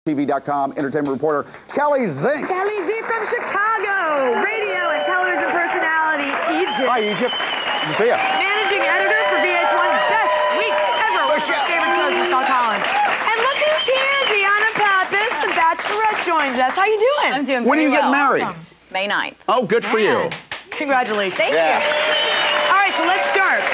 TV.com entertainment reporter Kelli Zink. Kelli Zink from Chicago, radio and television personality, Egypt. Hi, Egypt. Good to see you. Managing editor for VH1's Best Week Ever. One of my favorite shows in South Holland. And look who's here, DeAnna Pappas, the Bachelorette joins us. How you doing? I'm doing When are you getting married? May 9th. Oh, good for you. Congratulations. Thank you. All right, so let's start.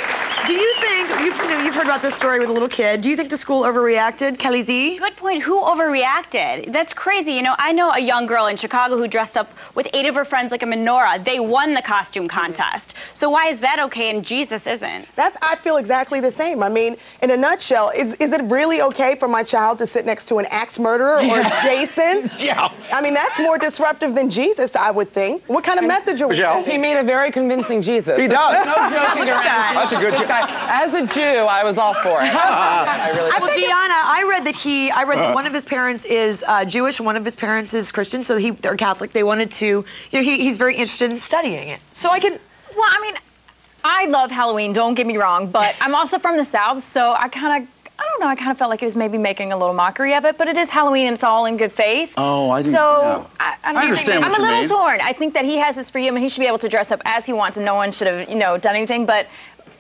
Do you think, you've heard about this story with a little kid, do you think the school overreacted, Kelli Z? Good point. Who overreacted? That's crazy. You know, I know a young girl in Chicago who dressed up with 8 of her friends like a menorah. They won the costume contest. So why is that okay and Jesus isn't? I feel exactly the same. I mean, in a nutshell, is it really okay for my child to sit next to an axe murderer or Jason? Yeah. I mean, that's more disruptive than Jesus, I would think. What kind of message are we sending? He made a very convincing Jesus. He does. No joking around. That's a good joke. As a Jew, I was all for it. I really Well, DeAnna, I read that one of his parents is Jewish, one of his parents is Christian, so they're Catholic. They wanted to, he's very interested in studying it. So I can... Well, I mean, I love Halloween, don't get me wrong, but I'm also from the South, so I kind of felt like he was maybe making a little mockery of it, but it is Halloween and it's all in good faith. Oh, I do. So, I understand what I'm you a little mean. torn. I think that he has this freedom and he should be able to dress up as he wants and no one should have, done anything, but...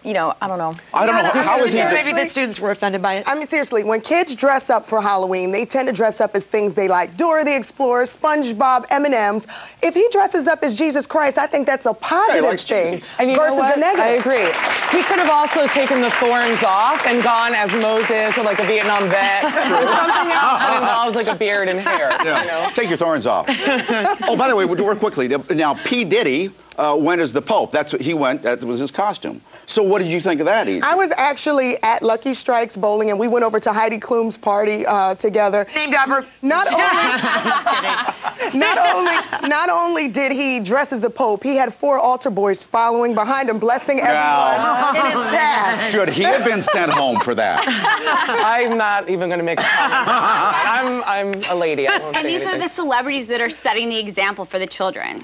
I don't know. I don't know. How is he? Maybe the students were offended by it. I mean, seriously, when kids dress up for Halloween, they tend to dress up as things they like. Dora the Explorer, SpongeBob, M&M's. If he dresses up as Jesus Christ, I think that's a positive thing and you versus know what? a negative. I agree. He could have also taken the thorns off and gone as Moses or like a Vietnam vet or something else that involves like a beard and hair. Yeah. Take your thorns off. Oh, by the way, we'll work quickly. Now, P. Diddy went as the Pope. That's what he went. That was his costume. So what did you think of that, Edie? I was actually at Lucky Strikes Bowling, and we went over to Heidi Klum's party together. Named after... Not only did he dress as the Pope, he had 4 altar boys following behind him, blessing everyone in his path. Should he have been sent home for that? I'm not even going to make a comment. I'm a lady. I won't And say these anything. are the celebrities that are setting the example for the children.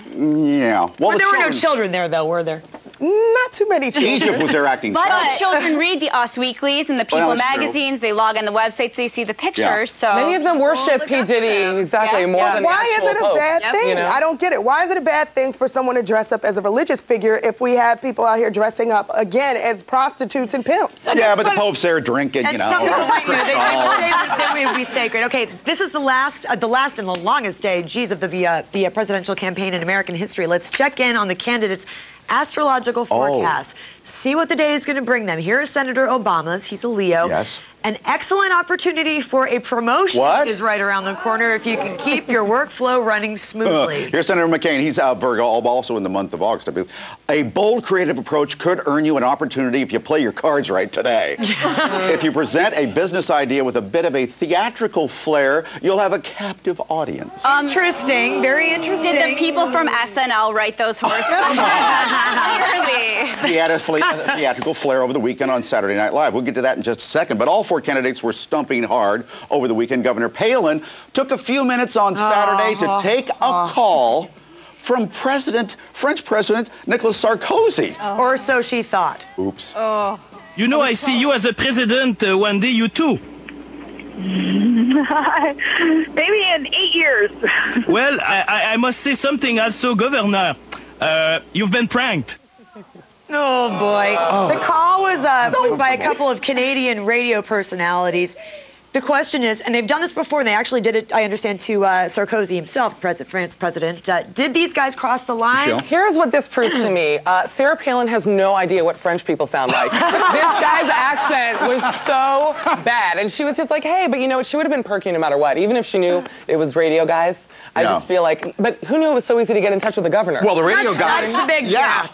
Yeah. Well, There were no children there, though, were there? Not too many children. Egypt was there acting But child. the children read the Us Weeklies and the People that's true. magazines. They log on the websites, they see the pictures. Yeah. So Many of them worship P. Diddy exactly more than the Why is actual it a Pope. bad thing? I don't get it. Why is it a bad thing for someone to dress up as a religious figure if we have people out here dressing up, again, as prostitutes and pimps? Yeah, but the Pope's there drinking, And some people think that we would be sacred. Okay, this is the last and the longest day, of the presidential campaign in American history. Let's check in on the candidates' astrological forecast. See what the day is going to bring them. Here is Senator Obama's. He's a Leo. Yes. An excellent opportunity for a promotion is right around the corner if you can keep your workflow running smoothly. Here's Senator McCain. He's Virgo, also in the month of August. I believe. A bold, creative approach could earn you an opportunity if you play your cards right today. If you present a business idea with a bit of a theatrical flair, you'll have a captive audience. Interesting. Very interesting. did the people from SNL write those horoscopes? He had a theatrical flair over the weekend on Saturday Night Live. We'll get to that in just a second. But all 4 candidates were stumping hard over the weekend. Governor Palin took a few minutes on Saturday to take a call from French President Nicolas Sarkozy. Or so she thought. Oops. You know, I see you as a president one day, you too. Maybe in 8 years. Well, I must say something also, Governor. You've been pranked. Oh, boy. The call was by a couple of Canadian radio personalities. The question is, and they've done this before, and they actually did it, I understand, to Sarkozy himself, France president. Did these guys cross the line? Michelle? Here's what this proves to me. Sarah Palin has no idea what French people sound like. This guy's accent was so bad. And she was just like, hey, but you know what? She would have been perky no matter what, even if she knew it was radio guys. I just feel like, but who knew it was so easy to get in touch with the governor? Well, the radio guys.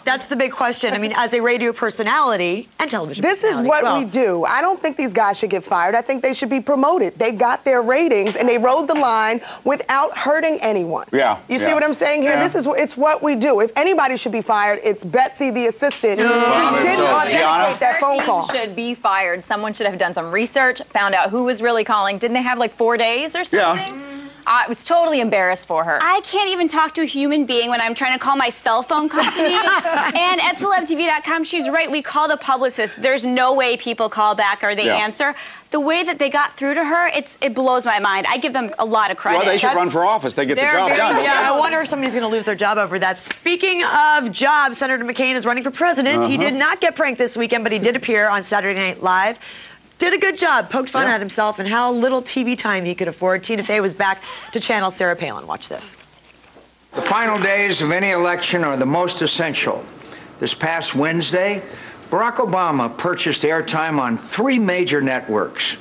That's the big question. I mean, as a radio personality and television This is personality, what well, we do. I don't think these guys should get fired. I think they should be promoted. They got their ratings and they rode the line without hurting anyone. Yeah. You see what I'm saying here? Yeah. It's what we do. If anybody should be fired, it's Betsy, the assistant, who didn't authenticate that phone call. Should be fired. Someone should have done some research, found out who was really calling. Didn't they have like 4 days or something? Yeah. I was totally embarrassed for her. I can't even talk to a human being when I'm trying to call my cell phone company. And at Celebtv.com, she's right. We call the publicist. There's no way people call back or they answer. the way that they got through to her, it blows my mind. I give them a lot of credit. Well, they should run for office. They get the job done. Yeah, I wonder if somebody's going to lose their job over that. Speaking of jobs, Senator McCain is running for president. He did not get pranked this weekend, but he did appear on Saturday Night Live. Did a good job, poked fun at himself and how little TV time he could afford. Tina Fey was back to channel Sarah Palin. Watch this. The final days of any election are the most essential. This past Wednesday, Barack Obama purchased airtime on 3 major networks.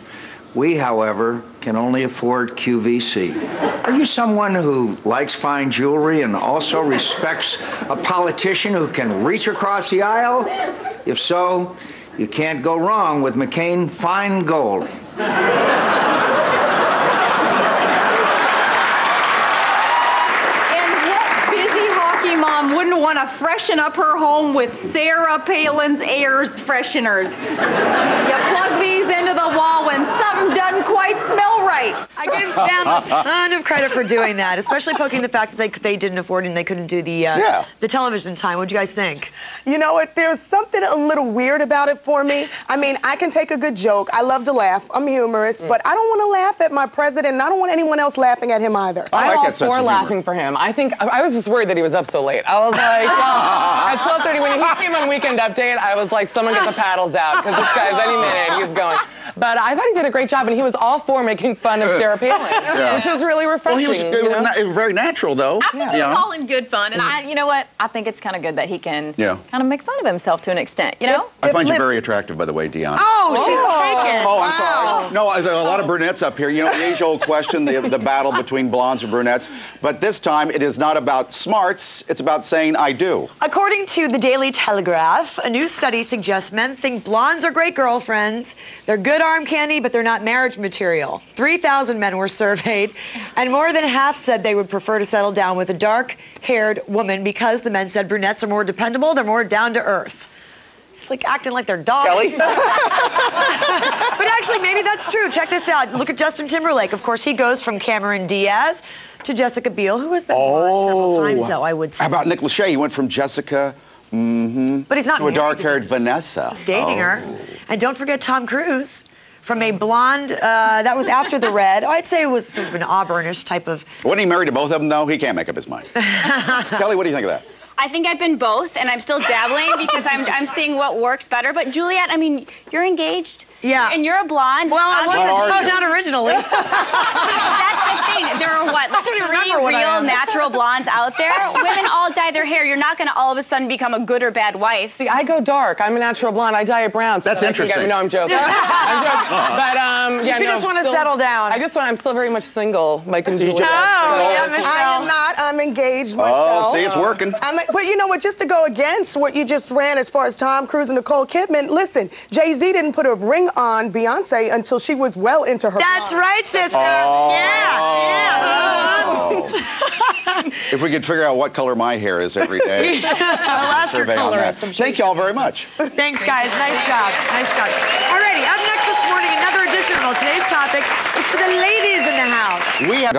We, however, can only afford QVC. Are you someone who likes fine jewelry and also respects a politician who can reach across the aisle? If so, you can't go wrong with McCain Fine Gold. Mom wouldn't want to freshen up her home with Sarah Palin's Airs fresheners. You plug these into the wall when something doesn't quite smell right. I give them a ton of credit for doing that, especially poking the fact that they didn't afford and they couldn't do the television time. What'd you guys think? You know what? There's something a little weird about it for me. I mean, I can take a good joke. I love to laugh. I'm humorous, but I don't want to laugh at my president, and I don't want anyone else laughing at him either. I'm all for laughing for him. I think I was just worried that he was up so late. I was like, well, at 12:30 when he came on Weekend Update, I was like, someone get the paddles out because this guy's any minute he's going. But I thought he did a great job, and he was all for making fun of Sarah Palin, which was really refreshing. Well, he was very natural, though. I think it's all in good fun, and you know what? I think it's kind of good that he can kind of make fun of himself to an extent, you know? I find you very attractive, by the way, DeAnna. Oh, she's taken. Oh, I'm sorry. No, there are a lot of brunettes up here. You know, the age-old question, the battle between blondes and brunettes. But this time, it is not about smarts. It's about saying I do. According to the Daily Telegraph, a new study suggests men think blondes are great girlfriends. They're good arm candy, but they're not marriage material. 3,000 men were surveyed, and more than half said they would prefer to settle down with a dark-haired woman because the men said brunettes are more dependable, they're more down-to-earth. It's like acting like they're dogs. Kelly? But actually, maybe that's true. Check this out. Look at Justin Timberlake. Of course, he goes from Cameron Diaz to Jessica Biel, who has been blonde several times, though, I would say. How about Nick Lachey? He went from Jessica but he's not to a dark-haired Vanessa. He's dating her. And don't forget Tom Cruise. From a blonde, that was after the red. I'd say it was sort of an auburnish type of... Wasn't he married to both of them, though? He can't make up his mind. Kelly, what do you think of that? I think I've been both, and I'm still dabbling because I'm seeing what works better. But Juliet, I mean, you're engaged. Yeah. And you're a blonde. Well, I wasn't. Not originally. That's the thing. There are what, like 3 real natural blondes out there? Women all dye their hair. You're not going to all of a sudden become a good or bad wife. See, I go dark. I'm a natural blonde. I dye it brown. So that's interesting. No, I'm joking. I'm joking. But yeah, you just want to settle down. I'm still very much single, like in Juliet. Yeah, Michelle. I am not. I'm engaged myself. Oh, see, it's working. But you know what? Just to go against what you just ran as far as Tom Cruise and Nicole Kidman, listen, Jay-Z didn't put a ring on Beyonce until she was well into her That's blonde. right, sister. If we could figure out what color my hair is every day. Survey on that. Thank you all very much. Thanks, guys. Nice job. Nice job. Alrighty, up next this morning, another edition of today's topic is for the ladies in the house. We have